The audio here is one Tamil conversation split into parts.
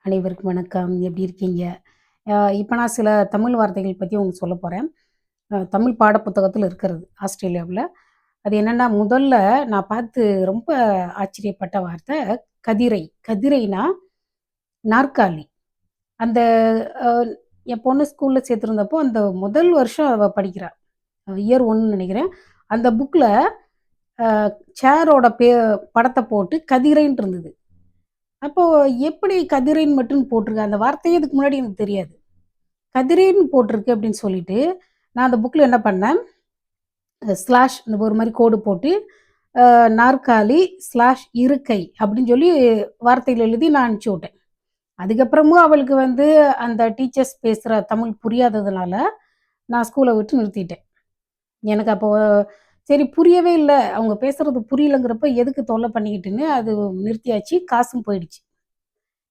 அனைவருக்கும் வணக்கம். எப்படி இருக்கீங்க? இப்ப நான் சில தமிழ் வார்த்தைகள் பத்தி உங்களுக்கு சொல்லப் போறேன். தமிழ் பாடப்புத்தகத்துல இருக்கிறது ஆஸ்திரேலியாவுல. அது என்னன்னா, முதல்ல நான் பார்த்து ரொம்ப ஆச்சரியப்பட்ட வார்த்தை கதிரை. கதிரைனா நாற்காலி. அந்த அ என் பொண்ணு ஸ்கூல்ல சேர்த்திருந்தப்போ, அந்த முதல் வருஷம் அவ படிக்கிறா. இயர் 1ன்னு நெனைக்கிறேன். அந்த புக்ல அ சேரோட படத்த போட்டு கதிரைன்ட்டு இருந்தது. அப்போ எப்படி கதிரைன்னு மட்டும் போட்டிருக்கு? அந்த வார்த்தையே இதுக்கு முன்னாடி எனக்கு தெரியாது. கதிரேன்னு போட்டிருக்கு அப்படின்னு சொல்லிட்டு, நான் அந்த புக்ல என்ன பண்ணேன், ஸ்லாஷ் இந்த ஒரு மாரி கோடு போட்டு, நாற்காலி ஸ்லாஷ் இருக்கை அப்படின்னு சொல்லி வார்த்தைகள் எழுதி நான் அனுப்பிச்சு விட்டேன். அதுக்கப்புறமும் அவளுக்கு வந்து அந்த டீச்சர்ஸ் பேசுற தமிழ் புரியாததுனால, நான் ஸ்கூல விட்டு நிறுத்திட்டேன். எனக்கு அப்போ சரி புரியவே இல்ல. அவங்க பேசுறது புரியலங்கிறப்ப எதுக்கு தொல்ல பண்ணிக்கிட்டுன்னு அது நிறுத்தியாச்சு. காசும் போயிடுச்சு.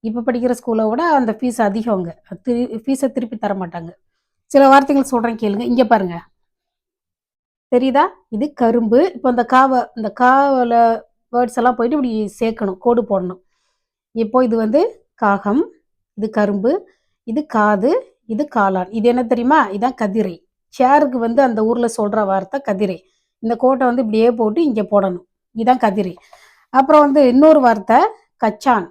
இப்ப படிக்கிற ஸ்கூல விட அந்த ஃபீஸ் அதிகங்க. ஃபீஸ திருப்பி தரமாட்டாங்க. சில வார்த்தைகள் சொல்றேன் கேளுங்க. இங்க பாருங்க. தெரியுதா? இது கரும்பு. இப்ப இந்த கால வேர்ட்ஸ் எல்லாம் போயிட்டு இப்படி சேர்க்கணும். கோடு போடணும். இப்போ இது வந்து காகம், இது கரும்பு, இது காது, இது காளான். இது என்ன தெரியுமா? இதான் கதிரை. சேருக்கு வந்து அந்த ஊர்ல சொல்ற வார்த்தை கதிரை. இந்த கோட்ட வந்து இப்படியே போட்டு இங்க போடணும். இதான் கதிரை. அப்புறம் வந்து இன்னொரு வார்த்தை கச்சான்.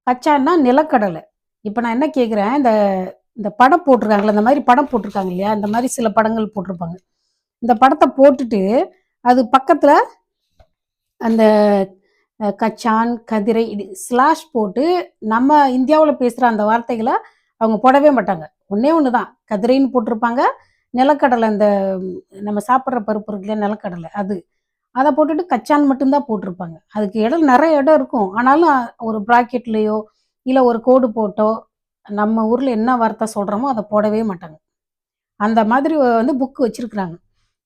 கச்சான்னா நிலக்கடலை. இப்ப நான் என்ன கேட்கிறேன், இந்த இந்த படம் போட்டிருக்காங்கல்ல, இந்த மாரி படம் போட்டிருக்காங்க இல்லையா? இந்த மாரி சில படங்கள் போட்டிருப்பாங்க. இந்த படத்த போட்டுட்டு, அது பக்கத்துல அந்த கச்சான், கதிரை இது ஸ்லாஷ் போட்டு, நம்ம இந்தியாவுல பேசுற அந்த வார்த்தைகள அவங்க போடவே மாட்டாங்க. ஒண்ணே ஒண்ணு தான். கதிரைன்னு போட்டிருப்பாங்க. நிலக்கடலை இந்த நம்ம சாப்பிடுற பருப்பு இருக்கு இல்லையா? நிலக்கடலை அது. அத போட்டுட்டு கச்சான் மட்டும் தான் போட்டிருப்பாங்க. அதுக்கு இடம் நெறைய இடம் இருக்கும். ஆனாலும் ஒரு பிராக்கெட்லயோ, இல்ல ஒரு கோடு போட்டோ, நம்ம ஊர்ல என்ன வார்த்தை சொல்றோமோ, அத போடவே மாட்டாங்க. அந்த மாதிரி வந்து புக் வச்சிருக்கிறாங்க.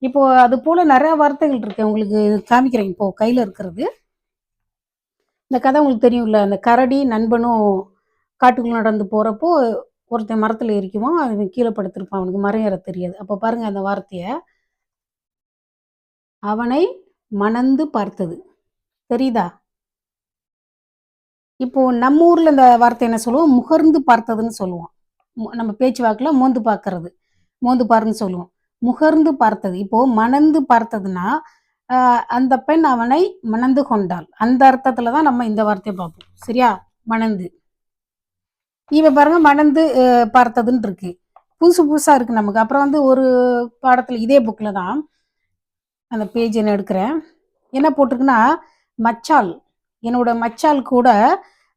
இப்போ அது போல நெறைய வார்த்தைகள் இருக்கு. உங்களுக்கு காமிக்கிறேன் இப்போ கையில இருக்கிறது. இந்த கதை உங்களுக்கு தெரியும்ல. அந்த கரடி நண்பனும் காட்டுக்குள்ள நடந்து போறப்போ, ஒருத்தன் மரத்துல ஏறிக்குவான். அவன் கீழ படுத்திருப்பான். அவனுக்கு மரம் ஏற தெரியாது. அப்ப பாருங்க அந்த வார்த்தைய. அவனை மணந்து பார்த்தது. தெரியுதா? இப்போ நம்ம ஊர்ல இந்த வார்த்தை என்ன சொல்லுவோம்? முகர்ந்து பார்த்ததுன்னு சொல்லுவோம். நம்ம பேச்சு வாக்குல மோந்து பார்க்கறது. மோந்து பாருன்னு சொல்லுவோம். முகர்ந்து பார்த்தது. இப்போ மணந்து பார்த்ததுன்னா, அ அந்த பெண் அவனை மணந்து கொண்டாள். அந்த அர்த்தத்துல தான் நம்ம இந்த வார்த்தைய பார்ப்போம். சரியா? மணந்து. இப்ப பாருங்க மணந்து பார்த்ததுன்னு இருக்கு. புதுசு புதுசா இருக்கு நமக்கு. அப்புறம் வந்து ஒரு பாடத்துல இதே புக்ல தான் அந்த பேஜ் என்ன எடுக்கிறேன். என்ன போட்டிருக்குன்னா, மச்சாள். என்னோட மச்சாள் கூட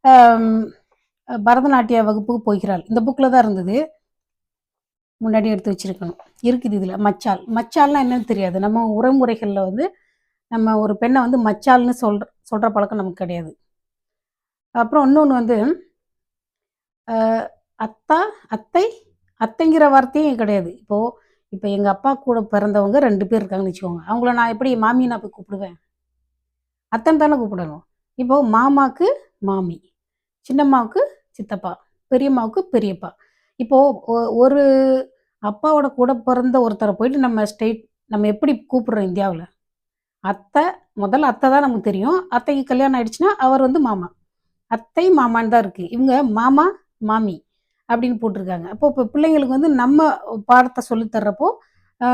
அம் பரதநாட்டிய வகுப்புக்கு போகிறாள். இந்த புக்ல தான் இருந்தது. முன்னாடி எடுத்து வச்சிருக்கணும். இருக்குது இதுல மச்சாள். மச்சாள்னா என்னன்னு தெரியாது. நம்ம உறவுமுறைகள்ல வந்து நம்ம ஒரு பெண்ண வந்து மச்சாள்ன்னு சொல்ற பழக்கம் நமக்கு கிடையாது. அப்புறம் இன்னொன்னு வந்து அ அத்தா, அத்தை, அத்தைங்கிற வார்த்தையும் கிடையாது. இப்ப எங்க அப்பா கூட பிறந்தவங்க 2 பேர் இருக்காங்கன்னு வச்சுக்கோங்க. அவங்கள நான் எப்படி மாமின்னு நான் போய் கூப்பிடுவேன்? அத்தன்னு தானே கூப்பிடணும். இப்போ மாமாக்கு மாமி, சின்னம்மாவுக்கு சித்தப்பா, பெரியம்மாவுக்கு பெரியப்பா. இப்போ ஒரு அப்பாவோட கூட பிறந்த ஒருத்தர போயிட்டு நம்ம எப்படி கூப்பிடுறோம் இந்தியாவுல? அத்தை, முதல்ல அத்தை தான் நமக்கு தெரியும். அத்தைக்கு கல்யாணம் ஆயிடுச்சுன்னா, அவர் வந்து மாமா. அத்தை, மாமான்னு தான் இருக்கு. இவங்க மாமா, மாமி அப்படின்னு போட்டுருக்காங்க. அப்போ இப்போ பிள்ளைங்களுக்கு வந்து நம்ம பாடத்த சொல்லி தர்றப்போ,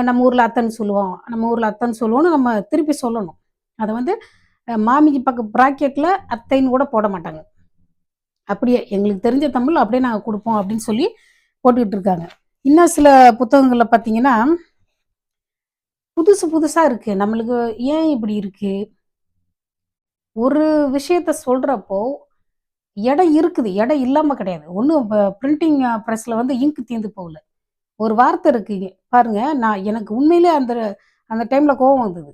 நம்ம ஊர்ல அத்தைன்னு சொல்லுவோம். நம்ம ஊர்ல அத்தைன்னு சொல்லுவோம்னு நம்ம திருப்பி சொல்லணும். அத வந்து மாமிக்கு பக்கம் பிராக்கெட்ல அத்தைன்னு கூட போட மாட்டாங்க. அப்படியே எங்களுக்கு தெரிஞ்ச தமிழ் அப்படியே நாங்க குடுப்போம் அப்படின்னு சொல்லி போட்டுக்கிட்டு இருக்காங்க. இன்னும் சில புத்தகங்கள்ல பார்த்தீங்கன்னா, புதுசு புதுசா இருக்கு. நம்மளுக்கு ஏன் இப்படி இருக்கு? ஒரு விஷயத்த சொல்றப்போ, இடம் இருக்குது. இடம் இல்லாம கிடையாது. ஒண்ணும் பிரிண்டிங் பிரஸ்ல வந்து இங்க் தீர்ந்து போகல. ஒரு வார்த்தை இருக்கு பாருங்க, எனக்கு உண்மையிலே அந்த அந்த டைம்ல கோவம் வந்தது.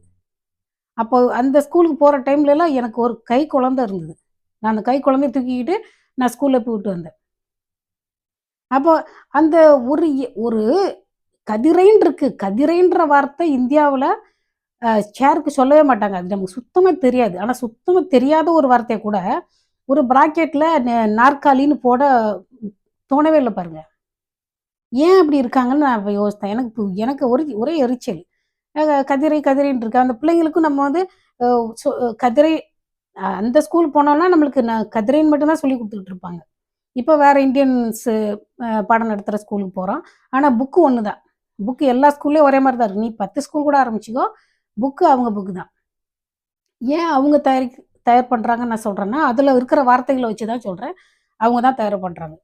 அப்போ அந்த ஸ்கூலுக்கு போற டைம்லலாம் எனக்கு ஒரு கை குழந்தை இருந்தது. நான் அந்த கை குழந்தைய தூக்கிக்கிட்டு நான் ஸ்கூல்ல போய் விட்டு வந்தேன். அப்போ அந்த ஒரு கதிரைன்னு இருக்கு. கதிரைன்ற வார்த்தை இந்தியாவுல சேருக்கு சொல்லவே மாட்டாங்க. அது நமக்கு சுத்தமா தெரியாது. ஆனா சுத்தமா தெரியாத ஒரு வார்த்தைய கூட ஒரு பிராக்கெட்ல நாற்காலின்னு போட தோணவே இல்ல பாருங்க. ஏன் அப்படி இருக்காங்கன்னு நான் அப்ப யோசித்தேன். எனக்கு ஒரே எரிச்சல். கதிரை கதிரைன்னு இருக்கு. அந்த பிள்ளைங்களுக்கும் நம்ம வந்து அ சொ கதிரை அந்த ஸ்கூல் போனோம்னா நம்மளுக்கு கதிரைன்னு மட்டும் தான் சொல்லிக் குடுத்துட்டு இருப்பாங்க. இப்போ வேறு இந்தியன்ஸு பாடம் நடத்துகிற ஸ்கூலுக்கு போகிறோம். ஆனால் புக்கு ஒன்று தான். புக்கு எல்லா ஸ்கூல்லேயும் ஒரே மாதிரி தான் இருக்குது. நீ 10 ஸ்கூல் கூட ஆரம்பிச்சிக்கோ, புக்கு அவங்க புக்கு தான். ஏன் அவங்க தயார் பண்ணுறாங்கன்னு நான் சொல்கிறேன்னா, அதில் இருக்கிற வார்த்தைகளை வச்சு தான் சொல்கிறேன். அவங்க தான் தயார் பண்ணுறாங்க.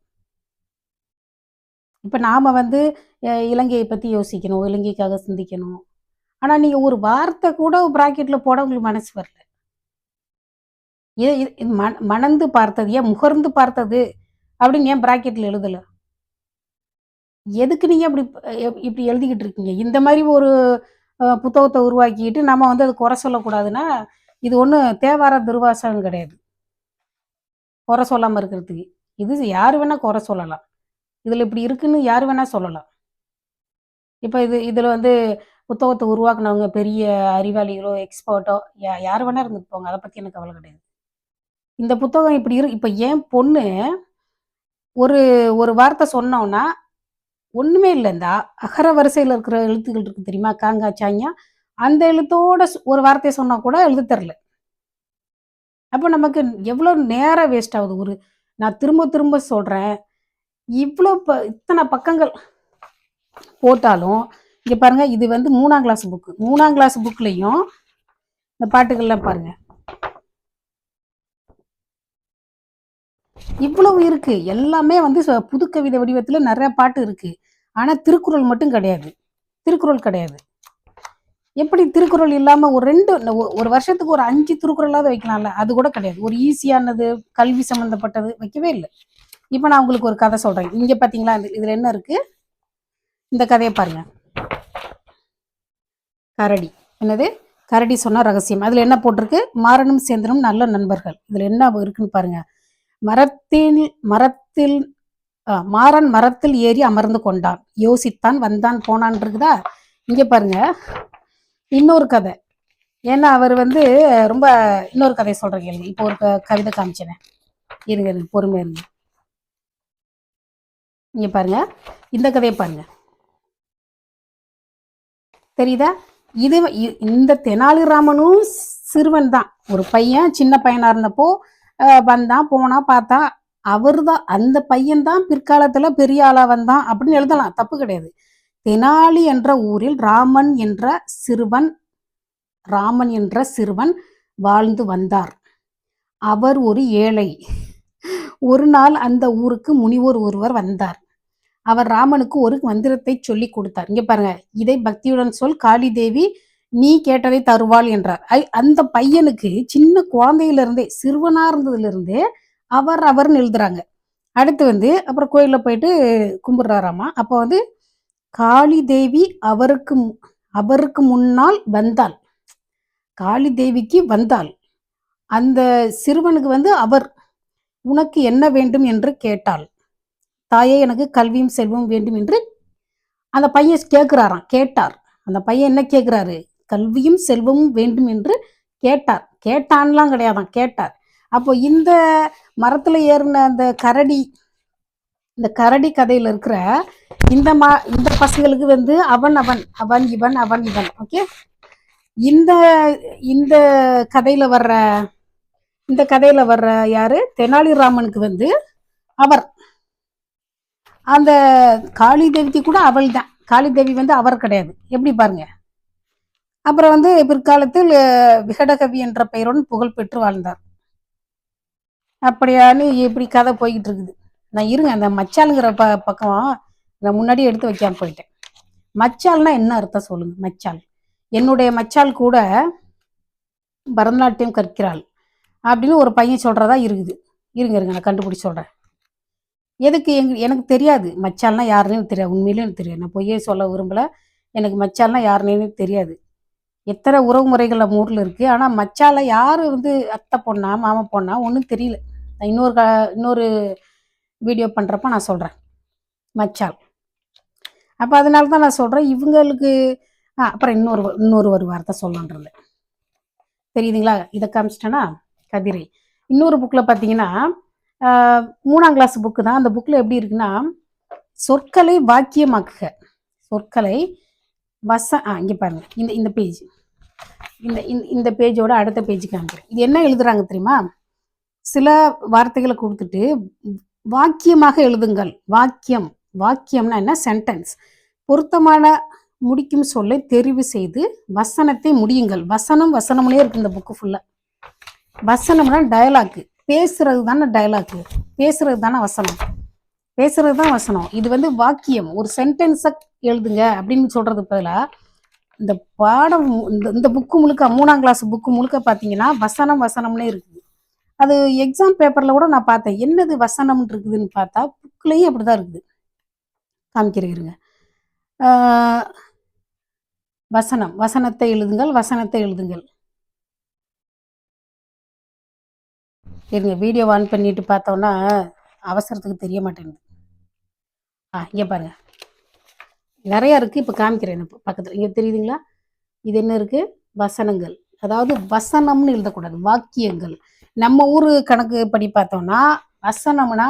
இப்போ நாம் வந்து இலங்கையை பற்றி யோசிக்கணும், இலங்கைக்காக சிந்திக்கணும். ஆனால் நீங்கள் ஒரு வார்த்தை கூட ப்ராக்கெட்டில் போட உங்களுக்கு மனசு வரல. இது இது மணந்து பார்த்தது, ஏன் முகர்ந்து பார்த்தது அப்படின்னு ஏன் ப்ராக்கெட்டில் எழுதலை? எதுக்கு நீங்க அப்படி இப்படி எழுதிக்கிட்டு இருக்கீங்க? இந்த மாரி ஒரு புத்தகத்த உருவாக்கிட்டு நம்ம வந்து அது குறை சொல்லக்கூடாதுன்னா, இது ஒண்ணும் தேவார திருவாசகம் கிடையாது. குறை சொல்லாம இருக்கிறதுக்கு. இது யாரு வேணா குறை சொல்லலாம். இதுல இப்படி இருக்குன்னு யாரு வேணா சொல்லலாம். இப்ப இதுல வந்து புத்தகத்த உருவாக்குனவங்க பெரிய அறிவாளிகளோ, எக்ஸ்பர்ட்டோ யாரு வேணா இருந்துட்டு போங்க. அத பத்தி எனக்கு கவல கிடையாது. இந்த புத்தகம் இப்படி இப்ப என் பொண்ணு ஒரு ஒரு வார்த்தை சொன்னோம்னா ஒண்ணுமே இல்ல. இந்த அகர வரிசையில இருக்கிற எழுத்துக்கள் இருக்கு தெரியுமா? காங்கா, சாஞா. அந்த எழுத்தோட ஒரு வார்த்தைய சொன்னா கூட எழுத தெரியல. அப்ப நமக்கு எவ்வளோ நேரம் வேஸ்ட் ஆகுது. நான் திரும்ப திரும்ப சொல்றேன். இவ்ளோ இத்தன பக்கங்கள் போட்டாலும், இங்க பாருங்க இது வந்து 3ஆம் கிளாஸ் புக்கு. 3ஆம் கிளாஸ் புக்லயும் இந்த பாட்டுகள்லாம் பாருங்க. இவ்வளவு இருக்கு. எல்லாமே வந்து புதுக்கவிதை வடிவத்துல நெறைய பாட்டு இருக்கு. ஆனா திருக்குறள் மட்டும் கிடையாது. திருக்குறள் கிடையாது. எப்படி திருக்குறள் இல்லாம ஒரு வருஷத்துக்கு ஒரு 5 திருக்குறளாவது வைக்கலாம்ல. அது கூட கிடையாது. ஒரு ஈஸியானது, கல்வி சம்பந்தப்பட்டது வைக்கவே இல்ல. இப்ப நான் உங்களுக்கு ஒரு கதை சொல்றேன். இங்க பாத்தீங்களா? இதுல என்ன இருக்கு? இந்த கதையை பாருங்க. கரடி. என்னது? கரடி சொன்ன ரகசியம். அதுல என்ன போட்டிருக்கு? மாறனும் சேந்தனும் நல்ல நண்பர்கள். இதுல என்ன இருக்குன்னு பாருங்க. மரத்தில் மாறன் மரத்தில் ஏறி அமர்ந்து கொண்டான். யோசித்தான், வந்தான், போனான் இருக்குதா? இங்க பாருங்க. இன்னொரு கதை. ஏன்னா அவர் வந்து ரொம்ப இன்னொரு கதையை சொல்றேன் கேளுங்க. இப்போ ஒரு கவிதை காமிச்சேன். இருங்க பொறுமையா இருங்க. இங்க பாருங்க. இந்த கதையை பாருங்க. தெரியுதா? இந்த தெனாலிராமனும் சிறுவன் தான். ஒரு பையன் சின்ன பையனா இருந்தப்போ வந்தான், போனா, பார்த்தா. அவர் தான் அந்த பையன் தான் பிற்காலத்துல பெரிய ஆளா வந்தான் அப்படின்னு எழுதலாம். தப்பு கிடையாது. தெனாலி என்ற ஊரில் ராமன் என்ற சிறுவன் வாழ்ந்து வந்தார். அவர் ஒரு ஏழை. ஒரு நாள் அந்த ஊருக்கு முனிவர் ஒருவர் வந்தார். அவர் ராமனுக்கு ஒரு மந்திரத்தை சொல்லி கொடுத்தார். இங்க பாருங்க. இதை பக்தியுடன் சொல், காளி தேவி நீ கேட்டதை தருவாள் என்றார். அந்த பையனுக்கு சின்ன குழந்தையில இருந்தே, சிறுவனா இருந்ததுல இருந்தே அவர்னு எழுதுறாங்க. அடுத்து வந்து அப்புறம் கோயில்ல போயிட்டு கும்பிடுறாராமா. அப்போ வந்து காளி தேவி அவருக்கு முன்னால் வந்தாள். காளி தேவிக்கு வந்தாள். அந்த சிறுவனுக்கு வந்து உனக்கு என்ன வேண்டும் என்று கேட்டாள். தாயே, எனக்கு கல்வியும் செல்வம் வேண்டும் என்று அந்த பையன் கேட்டார். அந்த பையன் என்ன கேட்கிறாரு? கல்வியும் செல்வமும் வேண்டும் என்று கேட்டார். கேட்டான்லாம் கிடையாதான், கேட்டார். அப்போ இந்த மரத்துல ஏறின அந்த இந்த கரடி கதையில இருக்கிற இந்த பசங்களுக்கு வந்து அவன் இவன் ஓகே. இந்த இந்த கதையில வர்ற யாரு? தெனாலிராமனுக்கு வந்து அவர். அந்த காளி தேவிக்கு கூட அவள் தான். காளி தேவி வந்து அவர் கிடையாது. எப்படி பாருங்க. அப்புறம் வந்து பிற்காலத்தில் விகடகவி என்ற பெயருடன் புகழ் பெற்று வாழ்ந்தார். அப்படியான்னு இப்படி கதை போய்கிட்டு இருக்குது. நான் இருங்க அந்த மச்சாளுங்கிற பக்கம் நான் முன்னாடி எடுத்து வைக்காம போயிட்டேன். மச்சால்னா என்ன அர்த்தம் சொல்லுங்க? மச்சால். என்னுடைய மச்சால் கூட பரதநாட்டியம் கற்கிறாள் அப்படின்னு ஒரு பையன் சொல்றதா இருக்குது. இருங்க நான் கண்டுபிடிச்சு சொல்றேன். எதுக்கு எனக்கு தெரியாது. மச்சால்னா யாருன்னு தெரியாது. உண்மையிலே எனக்கு தெரியாது. நான் பொய்யே சொல்ல விரும்பல. எனக்கு மச்சால்னா யாருன்னு தெரியாது. எத்தனை உறவு முறைகள் நம்ம ஊர்ல இருக்கு. ஆனா மச்சால யாரு வந்து அத்தை பொண்ணா, மாமா பொண்ணா ஒன்றும் தெரியல. நான் இன்னொரு வீடியோ பண்றப்ப நான் சொல்றேன். மச்சால். அப்ப அதனால தான் நான் சொல்றேன். இவங்களுக்கு அப்புறம் இன்னொரு ஒரு வார்த்தை சொல்லலான்றது தெரியுதுங்களா? இதை காமிச்சிட்டேன்னா கதிரை. இன்னொரு புக்ல பாத்தீங்கன்னா 3ஆம் கிளாஸ் புக்கு தான். அந்த புக்ல எப்படி இருக்குன்னா, சொற்களை வாக்கியமாக்குக. சொற்களை இங்க பாருங்க. இந்த பேஜ் இந்த பேஜோட அடுத்த பேஜ் காமிக்கிறேன். இது என்ன எழுதுறாங்க தெரியுமா? சில வார்த்தைகளை கொடுத்துட்டு வாக்கியமாக எழுதுங்கள். வாக்கியம். வாக்கியம்னா என்ன? சென்டென்ஸ். பொருத்தமான முடிக்கும் சொல்லை தெரிவு செய்து வசனத்தை முடியுங்கள். வசனம் வசனம்னே இருக்கு இந்த புக்கு ஃபுல்லா. வசனம்னா டயலாக். பேசுறது தானே டயலாக். பேசுறது தானே வசனம். பேசுறது தான் வசனம். இது வந்து வாக்கியம். ஒரு சென்டென்ஸை எழுதுங்க அப்படின்னு சொல்றது பதிலா இந்த பாடம் இந்த புக்கு முழுக்க 3ஆம் கிளாஸ் புக்கு முழுக்க பார்த்தீங்கன்னா வசனம் வசனம்னே இருக்குது. அது எக்ஸாம் பேப்பர்ல கூட நான் பார்த்தேன். என்னது வசனம் இருக்குதுன்னு பார்த்தா புக்லையும் அப்படிதான் இருக்குது. காமிக்கிறீங்க. வசனம். வசனத்தை எழுதுங்கள். வசனத்தை எழுதுங்கள். இருங்க, வீடியோ ஆன் பண்ணிட்டு பார்த்தோம்னா அவசரத்துக்கு தெரிய மாட்டேங்குது. இங்கே பாருங்க, நிறைய இருக்கு. இப்போ காமிக்கிறேன் பக்கத்தில். இங்கே தெரியுதுங்களா? இது என்ன இருக்கு? வசனங்கள். அதாவது வசனம்னு எழுதக்கூடாது, வாக்கியங்கள். நம்ம ஊர் கணக்கு படி பார்த்தோம்னா வசனம்னா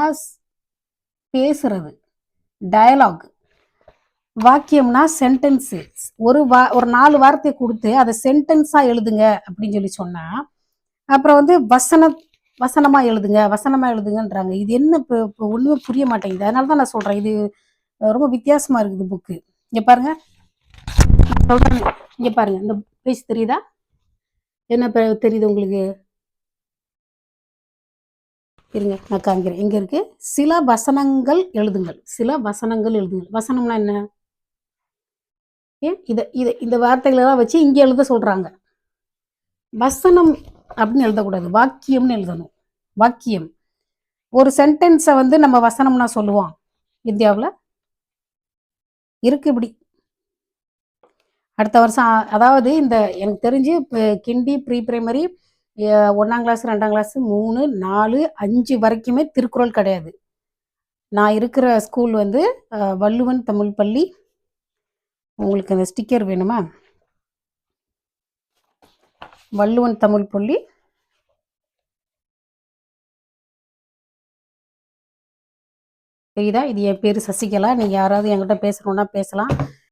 பேசுறது, டயலாக். வாக்கியம்னா சென்டென்ஸு. ஒரு 4 வார்த்தையை கொடுத்து அதை சென்டென்ஸாக எழுதுங்க அப்படின்னு சொல்லி சொன்னா அப்புறம் வந்து வசனமா எழுதுங்க, வசனமா எழுதுங்கன்றாங்க. இது என்ன இப்போ ஒண்ணுமே புரிய மாட்டேங்குது. அதனால தான் நான் சொல்றேன், இது ரொம்ப வித்தியாசமா இருக்குது புக்கு. இங்க பாருங்க, சொல்றேன். இங்க பாருங்க, இந்த பேஜ் தெரியுதா? என்ன தெரியுது உங்களுக்கு? இருங்க, நான் காமிக்கிறேன். எங்க இருக்கு? சில வசனங்கள் எழுதுங்கள். சில வசனங்கள் எழுதுங்கள். வசனம்னா என்ன? இந்த வார்த்தைகளை எல்லாம் வச்சு இங்க எழுத சொல்றாங்க. வசனம் அப்படின்னு எழுதக்கூடாது, வாக்கியம்னு எழுதணும். வாக்கியம். ஒரு சென்டென்ஸை வந்து நம்ம வசனம்னா சொல்லுவோம் இந்தியாவில்? இருக்கு இப்படி. அடுத்த வருஷம் அதாவது இந்த எனக்கு தெரிஞ்சு கிண்டி ப்ரீ பிரைமரி 1ஆம் கிளாஸ் 2ஆம் கிளாஸ் 3 4 5 வரைக்குமே திருக்குறள் கிடையாது. நான் இருக்கிற ஸ்கூல் வந்து வள்ளுவன் தமிழ் பள்ளி. உங்களுக்கு அந்த ஸ்டிக்கர் வேணுமா? வள்ளுவன் தமிழ் பள்ளி. தெரியுதா? இது என் பேர் சசிகலா. நீங்கள் யாராவது என்கிட்ட பேசணுன்னா பேசலாம்.